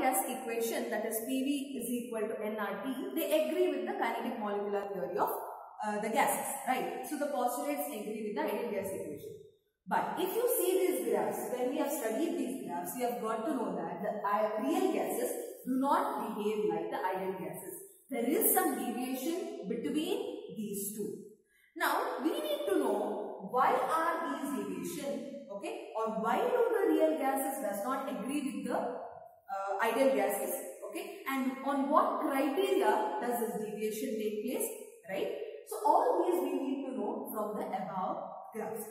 gas equation, that is PV is equal to nRT, they agree with the kinetic molecular theory of the gases, right? So the postulates agree with the ideal gas equation. But if you see these graphs, when we have studied these graphs, we have got to know that the real gases do not behave like the ideal gases. There is some deviation between these two. Now, we need to know why are these deviation, okay, or why do the real gases does not agree with the ideal gases, okay, and on what criteria does this deviation take place, right? So, all these we need to know from the above graphs.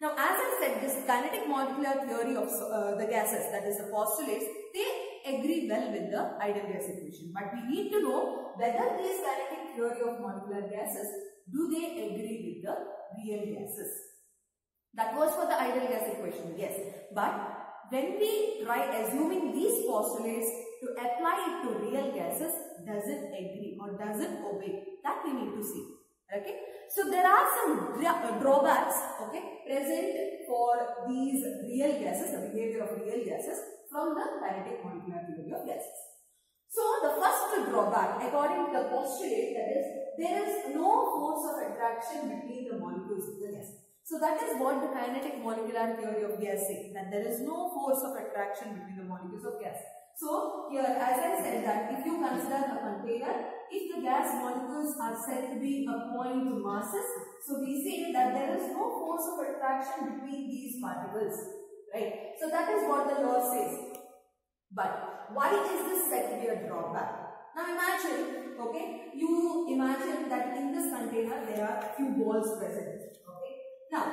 Now, as I said, this kinetic molecular theory of the gases, that is the postulates, they agree well with the ideal gas equation. But we need to know whether this kinetic theory of molecular gases, do they agree with the real gases? That was for the ideal gas equation, yes. But when we try assuming these postulates to apply it to real gases, does it agree or does it obey? That we need to see. Okay. So there are some drawbacks, okay, present for these real gases, the behavior of real gases from the kinetic molecular theory of gases. So the first drawback, according to the postulate, that is, there is no force of attraction between the molecules of the gas. So that is what the kinetic molecular theory of gas says, that there is no force of attraction between the molecules of gas. So here, as I said, that if you consider a container, if the gas molecules are said to be a point masses, so we say that there is no force of attraction between these particles, right? So that is what the law says. But why is this said to be a drawback? Now imagine, okay, you imagine that in this container there are few balls present, okay. Now,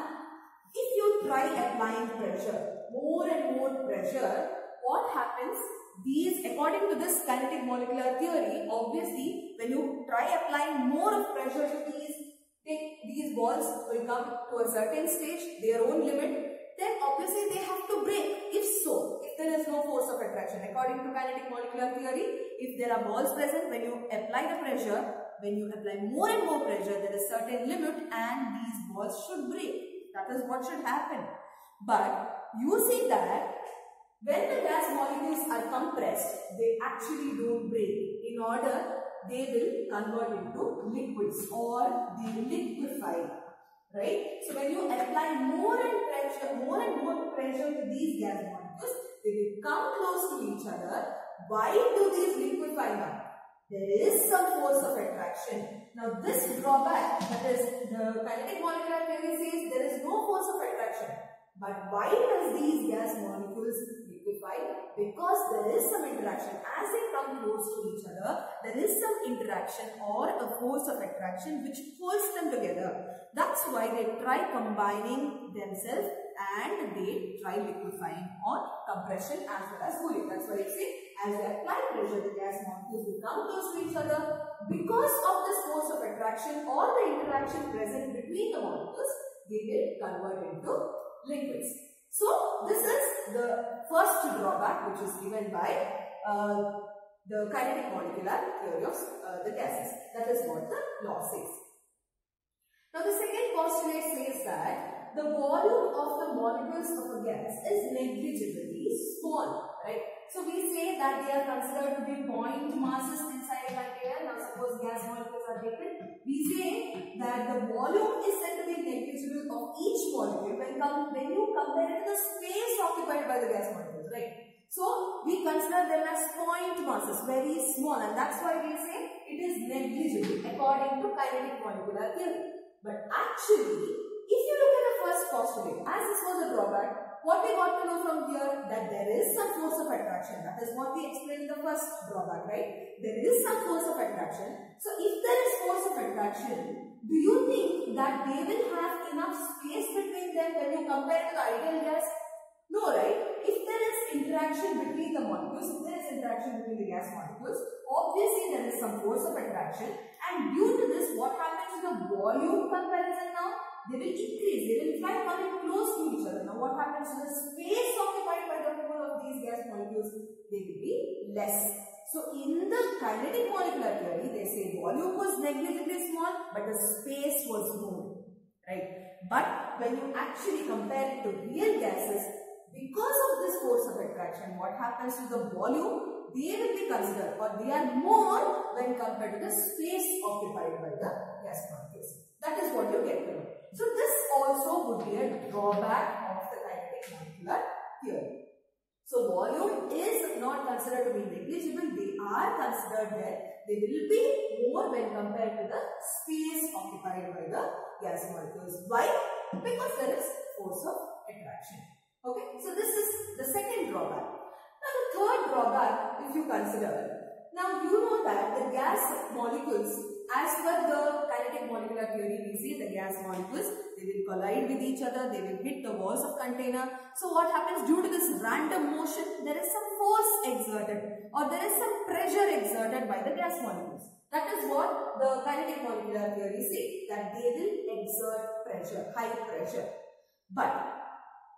if you try applying pressure, more and more pressure, what happens? These, according to this kinetic molecular theory, obviously, when you try applying more of pressure to these balls will come to a certain stage, their own limit, then obviously they have to break. If so, if there is no force of attraction, according to kinetic molecular theory, if there are balls present, when you apply the pressure, when you apply more and more pressure, there is certain limit and these balls should break. That is what should happen. But you see that when the gas molecules are compressed, they actually don't break. In order, they will convert into liquids or they will liquefy, right? So when you apply more and more pressure to these gas molecules, they will come close to each other. Why do these liquefy now? There is some force of attraction. Now this drawback, that is the kinetic molecular theory says there is no force of attraction. But why does these gas molecules liquefy? Because there is some interaction. As they come close to each other, there is some interaction or a force of attraction which pulls them together. That's why they try combining themselves and they try liquefying or compression as well as cooling. That's why I say as they apply pressure, the gas molecules will come close to each other. Because of this force of attraction or the interaction present between the molecules, they will convert into liquids. So this is the first drawback which is given by the kinetic molecular theory of the gases. That is what the law says. Now the second postulate says that the volume of the molecules of a gas is negligibly small, right? So we say that they are considered to be point masses inside a container. Now suppose gas molecules are taken. We say that the volume is said to be negligible of each molecule when you compare it to the space occupied by the gas molecules, right? So we consider them as point masses, very small, and that's why we say it is negligible according to kinetic molecular theory. But actually, if you look at the first postulate, as this was a drawback, what we got to know from here, that there is some force of attraction. That is what we explained in the first drawback, right? There is some force of attraction. So if there is force of attraction, do you think that they will have enough space between them when you compare to the ideal gas? No, right? If there is interaction between the molecules, if there is interaction between the gas molecules, obviously there is some force of attraction, and due to this, what happens to the volume comparison now? They will increase, they will try coming close to each other. Now what happens to the space occupied by the whole of these gas molecules? They will be less. So in the kinetic molecular theory, they say volume was negligibly small, but the space was more, right? But when you actually compare it to real gases, because of this force of attraction, what happens to the volume? They will be considered, or they are more when compared to the space occupied by the gas molecules. That is what you get to know. So this also would be a drawback of the kinetic molecular theory. So volume is not considered to be negligible. They are considered that they will be more when compared to the space occupied by the gas molecules. Why? Because there is force of attraction. Okay, so this is the second drawback. Now the third drawback, if you consider, now you know that the gas molecules, as per the kinetic molecular theory, we see the gas molecules, they will collide with each other, they will hit the walls of container. So what happens due to this random motion, there is some force exerted, or there is some pressure exerted by the gas molecules. That is what the kinetic molecular theory says, that they will exert pressure, high pressure. But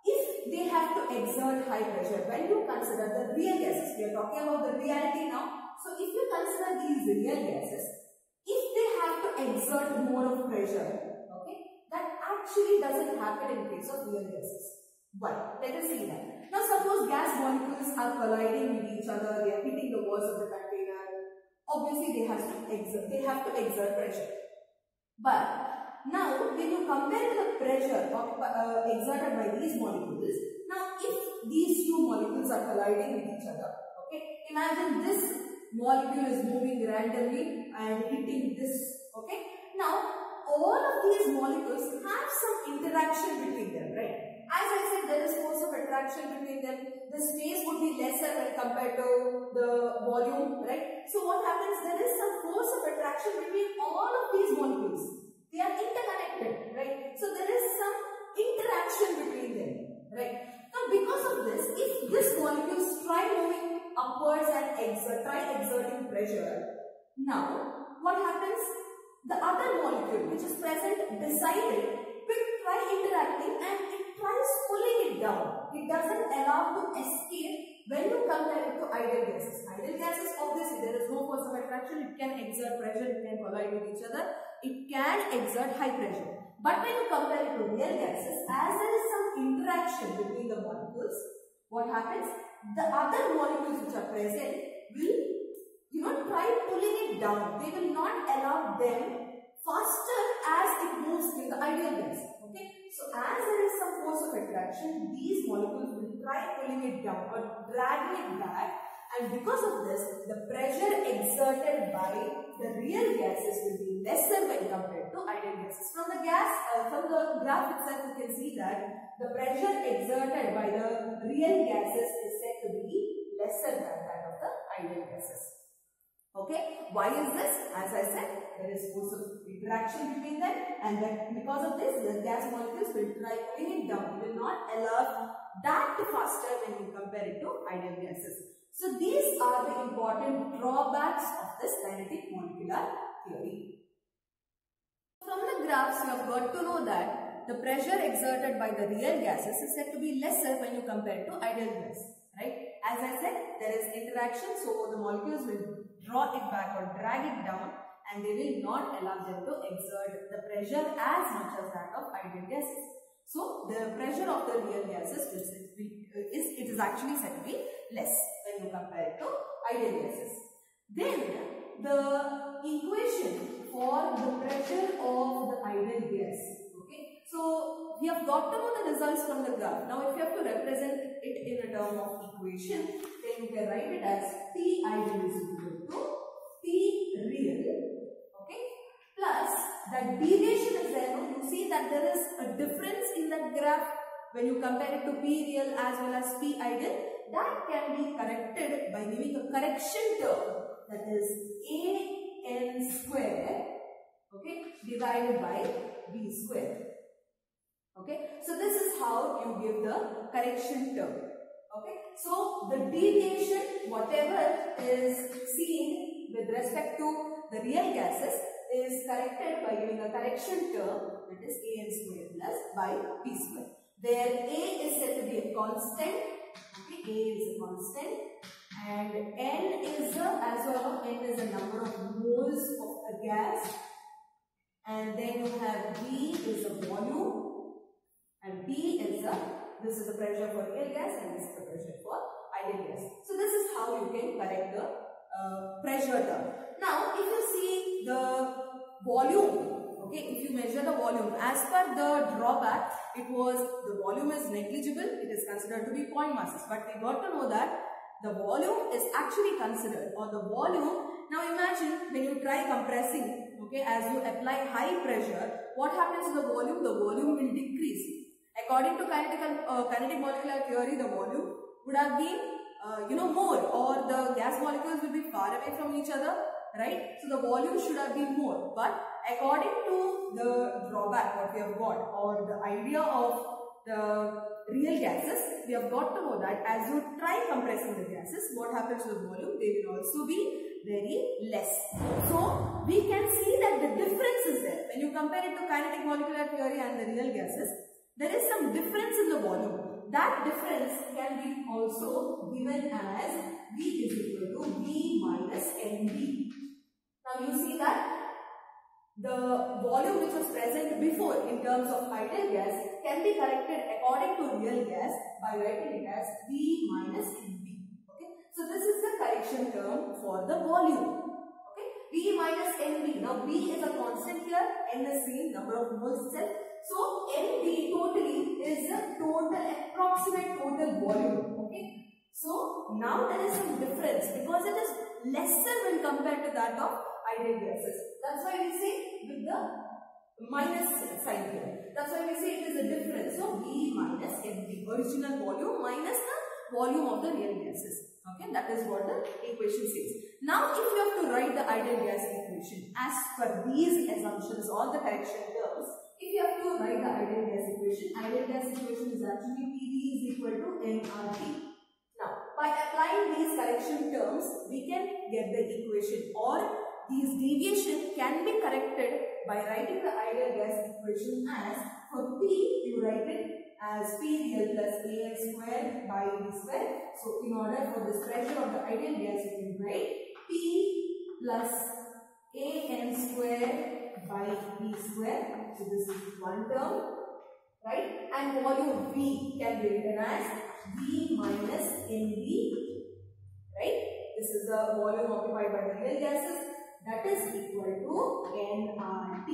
if they have to exert high pressure, when you consider the real gases, we are talking about the reality now. So if you consider these real gases, if they have to exert more of pressure, okay, that actually doesn't happen in case of real gases. Why? Let us see that. Now suppose gas molecules are colliding with each other, they are hitting the walls of the container. Obviously they have to exert pressure. But now when you compare the pressure exerted by these molecules, now if these two molecules are colliding with each other, okay, imagine this molecule is moving randomly and hitting this, okay. Now all of these molecules have some interaction between them, right? As I said, there is force of attraction between them. The space would be lesser when compared to the volume, right? So what happens? There is some force of attraction between all of these molecules. They are interconnected, right? So there is some interaction between them, right? Now because of this, if this molecules try moving upwards and try exerting pressure, now what happens? The other molecule which is present beside it will try interacting and it tries pulling it down. It doesn't allow to escape when you compare it to ideal gases. Ideal gases, obviously there is no force of attraction, it can exert pressure, it can collide with each other, it can exert high pressure. But when you compare it to real gases, as there is some interaction between the molecules, what happens? The other molecules which are present will try pulling it down. They will not allow them faster as it moves in the ideal gas. Okay, so as there is some force of attraction, these molecules will try pulling it down or dragging it back, and because of this, the pressure exerted by the real gases will be lesser when compared to ideal gases. From the graph itself, you can see that the pressure exerted by the real gases is said to be lesser than that of the ideal gases. Okay, why is this? As I said, there is force of interaction between them, and that because of this, the gas molecules will try pulling it down. It will not allow that to faster when you compare it to ideal gases. So these are the important drawbacks of this kinetic molecular theory. From the graphs, you have got to know that the pressure exerted by the real gases is said to be lesser when you compare to ideal gas, right? As I said, there is interaction, so the molecules will draw it back or drag it down, and they will not allow them to exert the pressure as much as that of ideal gases. So the pressure of the real gases is actually said to be less when you compare it to ideal gases. Then the equation for the pressure of the ideal gas. Okay, so we have got to know the results from the graph. Now if you have to represent it in a term of equation, then you can write it as P ideal is equal to P real, okay, plus that deviation is there. You see that there is a difference in that graph when you compare it to P real as well as P ideal. That can be corrected by giving a correction term, that is AN square, okay, divided by B square. Okay, so this is how you give the correction term. Okay, so the deviation, whatever is seen with respect to the real gases, is corrected by giving a correction term, that is AN square plus by B square, where A is said to be a constant. Okay, A is a constant, and N is a number of moles of a gas, and then you have V is a volume, and B is a This is the pressure for real gas and this is the pressure for ideal gas. So this is how you can correct the pressure term. Now if you see the volume, okay, if you measure the volume as per the drawback, it was the volume is negligible, it is considered to be point masses, but we got to know that the volume is actually considered, or the volume. Now imagine when you try compressing, okay, as you apply high pressure, what happens to the volume? The volume will decrease. According to kinetic molecular theory, the volume would have been more, or the gas molecules will be far away from each other, right? So the volume should have been more, but according to the drawback what we have got, or the idea of the real gases, we have got to know that as you try compressing the gases, what happens to the volume? They will also be very less. So we can see that the difference is there. When you compare it to kinetic molecular theory and the real gases, there is some difference in the volume. That difference can be also given as V is equal to V minus NV. Now you see that the volume which was present before in terms of ideal gas can be corrected according to real gas by writing it as V minus NV. Okay, so this is the correction term for the volume. Okay, V minus NV. Now V is a constant here, N is same number of moles itself. So NV totally is the total approximate total volume. Okay, so now there is some difference because it is lesser when compared to that of ideal gases. That's why we say with the minus sign here. That's why we say it is a difference. So V minus NV, original volume minus the volume of the real gases. Okay, that is what the equation says. Now if you have to write the ideal gas equation as per these assumptions, all the correction terms, if you have to write the ideal gas equation is actually PV is equal to nRT. Now by applying these correction terms, we can get the equation, or these deviation can be corrected by writing the ideal gas equation as, for P you write it as P real plus AN square by V square. So in order for this pressure of the ideal gas, you can write P plus AN square by V square. So this is one term, right? And volume V can be written as V minus NV, right? This is the volume occupied by the real gases. That is equal to nRT.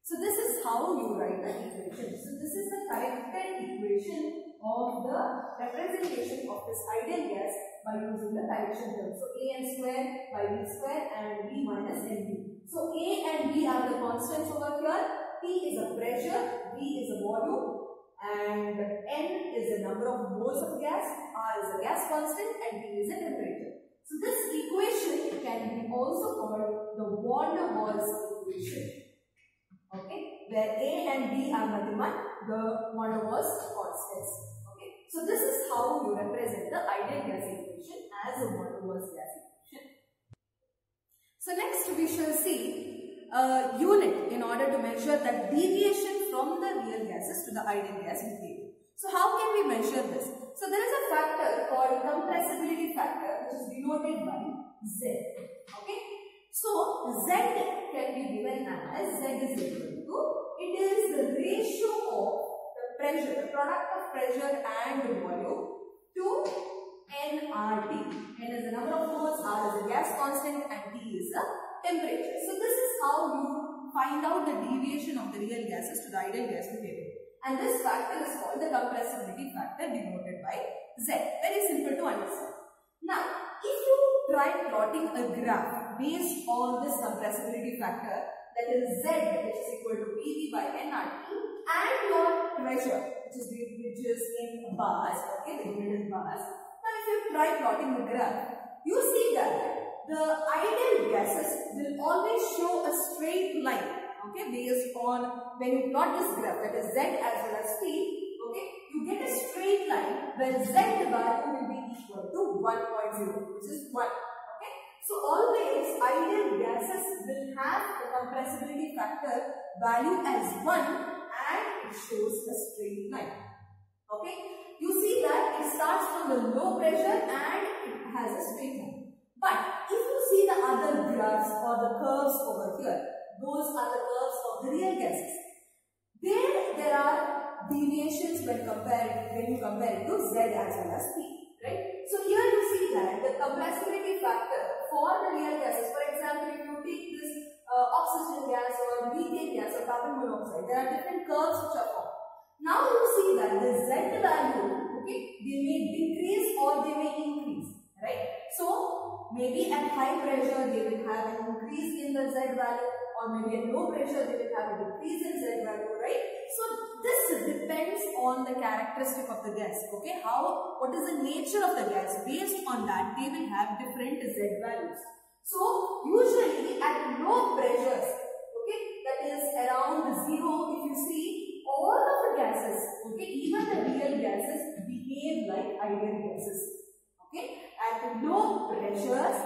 So this is how you write the equation. So this is the corrected equation of the representation of this ideal gas by using the correction term. So AN square by V square and V minus NV. So A and V are the constants over here. P is a pressure, V is a volume, and N is the number of moles of gas, R is a gas constant, and T is a temperature. So this equation can be also called the van der Waals equation. Okay, where A and B are nothing but the van der Waals constants. Okay, so this is how you represent the ideal gas equation as a van der Waals gas equation. So next we shall see a unit in order to measure the deviation from the real gases to the ideal gas behavior. So how can we measure this? So there is a factor called compressibility factor, which is denoted by Z. Okay. So Z can be given as Z is equal to, it is the ratio of the pressure, the product of pressure and volume to nRT. N is the number of moles, R is the gas constant, and T is the temperature. So this is how you find out the deviation of the real gases to the ideal gas behavior. And this factor is called the compressibility factor, denoted by Z. Very simple to understand. Now, if you try plotting a graph based on this compressibility factor, that is Z, which is equal to PV by nRT, and your pressure, which is in bars, okay, the unit is bars. Now, if you try plotting the graph, you see that the ideal gases will always show a straight line. Okay, based on when you plot this graph, that is Z as well as P, okay, you get a straight line where Z value will be equal to 1.0, which is 1. Okay, so always ideal gases will have the compressibility factor value as 1 and it shows a straight line. Okay, you see that it starts from the low pressure and it has a straight line. But if you see the other graphs or the curves over here, those are the curves of the real gases. There are deviations when you compare it to Z as well as P, right? So here you see that the compressibility factor for the real gases, for example, if you take this oxygen gas or methane gas or carbon monoxide, there are different curves which are formed. Now you see that the Z value, okay, they may decrease or they may increase, right? So maybe at high pressure they will have an increase in the Z value, or maybe at low pressure they will have a decrease in Z value, right? So this depends on the characteristic of the gas, okay? What is the nature of the gas? Based on that, they will have different Z values. So usually at low pressures, okay, that is around 0, if you see, all of the gases, okay, even the real gases behave like ideal gases, okay? At low pressures,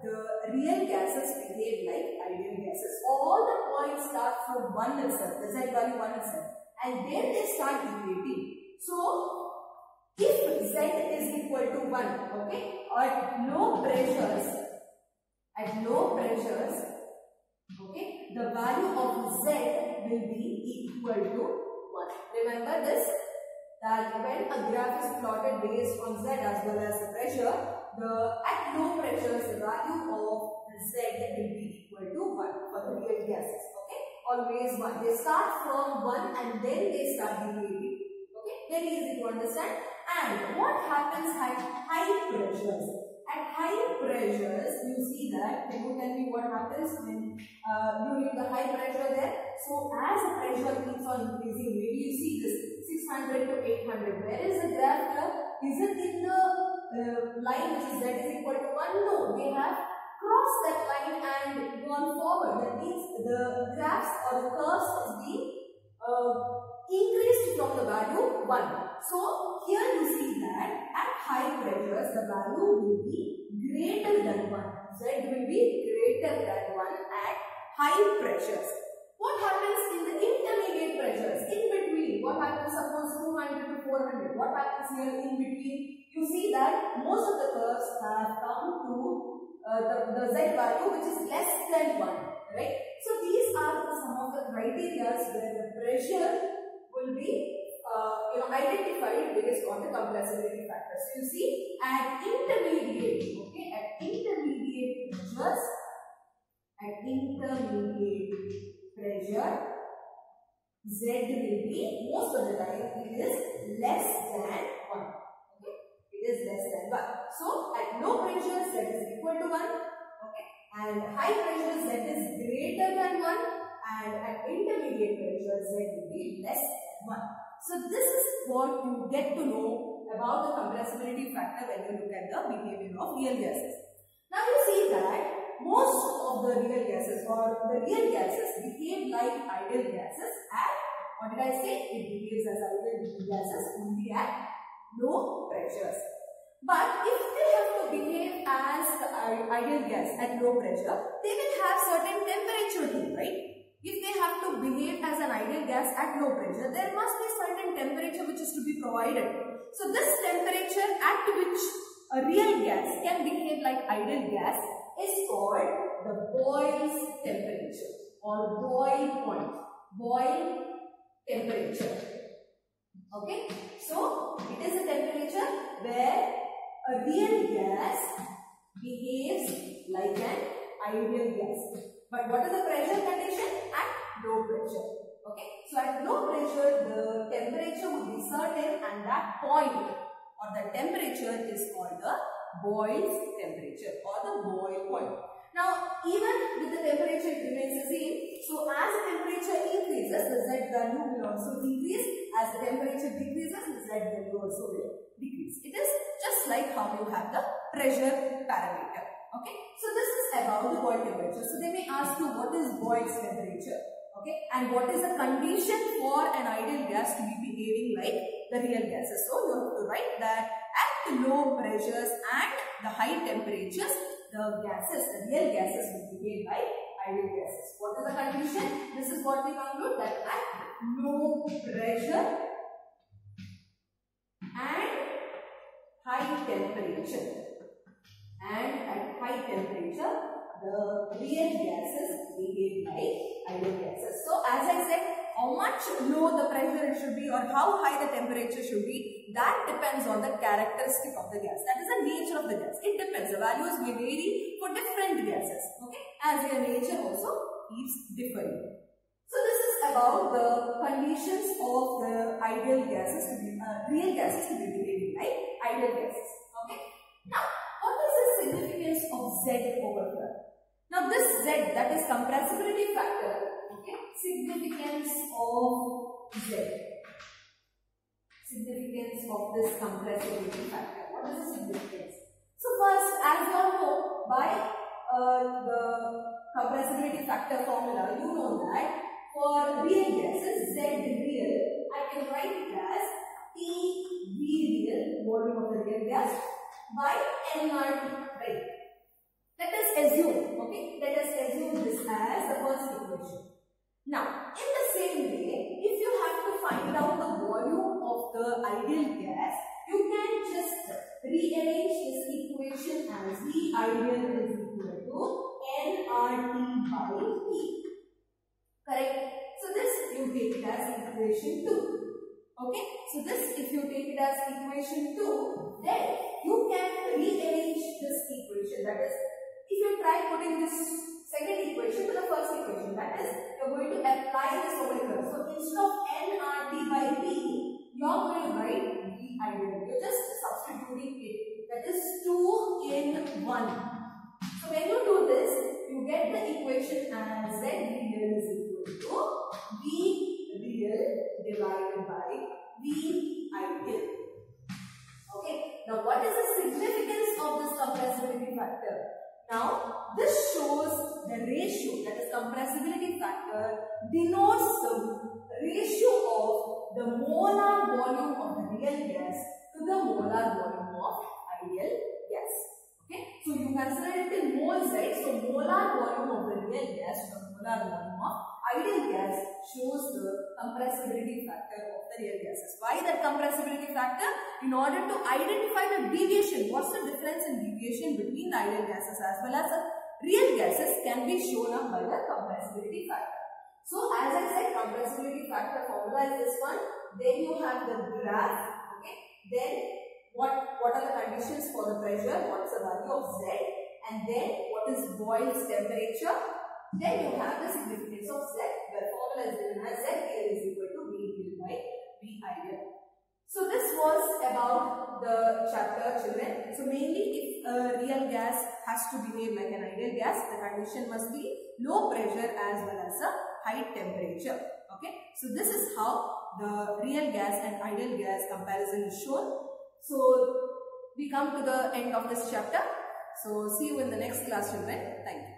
the real gases behave like ideal gases. All the points start from 1 itself, the Z value 1 itself, and then they start deviating. So if Z is equal to 1, okay, or at low pressures, okay, the value of Z will be equal to 1. Remember this, that when a graph is plotted based on Z as well as the pressure, at low pressures the value of the Z will be equal to 1 for the real gases, okay? Always 1. They start from 1 and then they start deviating, okay? Very easy to understand. And what happens at high pressures? At high pressures, you see that, can you tell me what happens when during the high pressure there? So as the pressure keeps on increasing, maybe you see this 600 to 800. Where is the graph here? Is it in the line which is Z is equal to 1? No, they have crossed that line and gone forward. That means the graphs or the curves is being increased from the value 1. So here you see that at high pressures the value will be greater than 1. Z will be greater than 1 at high pressures. What happens in the intermediate pressures? In between, what happens? Suppose 200 to 400. What happens here in between? You see that most of the curves have come to the Z value which is less than 1, right? So these are some of the criteria where the pressure will be identified based on the compressibility factor. So you see, at intermediate, okay, at intermediate pressure, Z will be, most of the time, it is less than 1. Okay, it is less than 1. So at low pressure, Z is equal to 1. Okay, and high pressure, Z is greater than 1, and at intermediate pressure, Z will be less than 1. So this is what you get to know about the compressibility factor when you look at the behavior of real gases. Now you see that most of the real gases behave like ideal gases at, what did I say? It behaves as ideal gases only at low pressures. But if they have to behave as the ideal gas at low pressure, they will have certain temperature too, right? If they have to behave as an ideal gas at low pressure, there must be certain temperature which is to be provided. So this temperature at which a real gas can behave like ideal gas is called the Boyle's temperature or boil point, boil temperature. Okay, so it is a temperature where a real gas behaves like an ideal gas. But what is the pressure condition? At low pressure. Okay, so at low pressure the temperature would be certain, and that point or the temperature is called the Boyle's temperature or the boil point. Now even with the temperature it remains the same. So as the temperature increases, the Z value will also increase. As the temperature decreases, the Z value also will decrease. It is just like how you have the pressure parameter. Okay, so this is about the Boyle temperature. So they may ask you what is Boyle's temperature, okay, and what is the condition for an ideal gas to be behaving like the real gases. So you have to write that at the low pressures and the high temperatures, the real gases will behave like ideal gases. What is the condition? This is what we conclude, that at low pressure and high temperature. And at high temperature, the real gases behave like ideal gases. So as I said, how much low the pressure it should be or how high the temperature should be, that depends on the characteristic of the gas. That is the nature of the gas. It depends. The values may vary for different gases. Okay, as their nature also keeps differing. So this is about the conditions of the ideal gases to be real gases to be behaving like ideal gases. Okay. Now, what is the significance of Z over here? Now this Z, that is compressibility factor. Okay, significance of Z. Significance of this compressibility factor. What is the significance? So first, as you all know, by the compressibility factor formula, you know that for real gases, Z real, I can write it as P V real, volume of the real gas, by nRT, right? Let us assume, okay, let us assume this as the first equation. Now, in the same way, if you have to find out the volume of the ideal gas, you can just rearrange this equation as V ideal is equal to nRT by P. Correct? So this you take it as equation 2. Okay? So this, if you take it as equation 2, then you can rearrange this equation. That is, if you try putting this second equation to the first equation, that is, you are going to apply this over here. So instead of nRT by P, you are going to write V ideal. You are just substituting it. That is 2 in 1. So when you do this, you get the equation as Z real is equal to V real divided by V ideal. Okay. Now what is the significance of this compressibility factor? Now this shows the ratio, that is compressibility factor denotes the ratio of the molar volume of the real gas to the molar volume of ideal gas. Okay, so you consider it in moles, right? So molar volume of the real gas to the molar volume of ideal gas shows the compressibility factor of the real gases. Why that compressibility factor? In order to identify the deviation, what's the difference in deviation between the ideal gases as well as the real gases can be shown up by the compressibility factor. So as I said, compressibility factor formula is this one. Then you have the graph. Okay, then what are the conditions for the pressure, what is the value of Z, and then what is Boyle's temperature. Then you have the significance of Z. The formula is given as Z is equal to V real by V ideal. So this was about the chapter, children. So mainly if a real gas has to behave like an ideal gas, the condition must be low pressure as well as a high temperature. Okay, so this is how the real gas and ideal gas comparison is shown. So we come to the end of this chapter. So see you in the next class, children. Thank you.